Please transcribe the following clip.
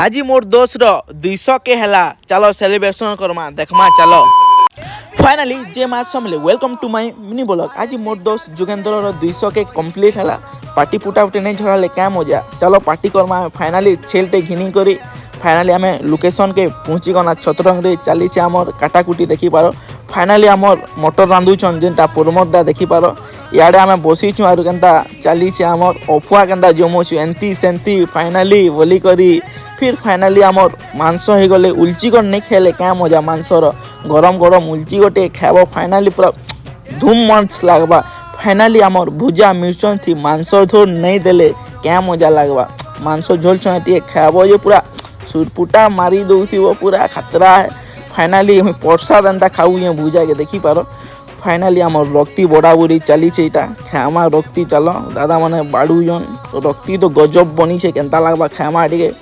आज मोर दोस्त रो 200 के हला चलो सेलिब्रेशन करमा देखमा चलो। फाइनली जे मास समले welcome to my mini blog. आज मोर दोस्त जुगेंद्र रो 200 के कंप्लीट हला पार्टी पुटा उठे नहीं झड़ाले क्या मजा चलो पार्टी करमा। फाइनली छेलटे घिनी करी फाइनली आम लोकेशन के पहुँची गना छतरंग दे चली आमर काटाकुटी देखी पार। फाइनली आमर मटर रांधुछन जेनटा पुरमदा देखी पार। इे आम बसीचु आर केन्ता चली आमर अफुआ केन्ता जमुचु एंती सेंती फाइनली बोली करी फिर फाइनली आमर मांस हो गले उलची कर नहीं खेले क्या मजा मांसर गरम गरम उलची गोटे खाब फाइनली पूरा धूम मंच लगवा। फाइनली आमर भुजा मिर्चन थी मांस झोल नहीं देले क्या मजा लगवा। मांस झोल छे खाब जो पूरा सुरपुटा मारी दौथो पूरा खतरा है। फाइनली प्रसाद एंता खाऊ ये भुजा के देखी पार। फाइनली आमर रक्ति बड़ा बुड़ी चली खामा रक्ति चल दादा मैंने बाड़ुजन रक्ति तो गजब बनी केन्ता लगवा खामा टे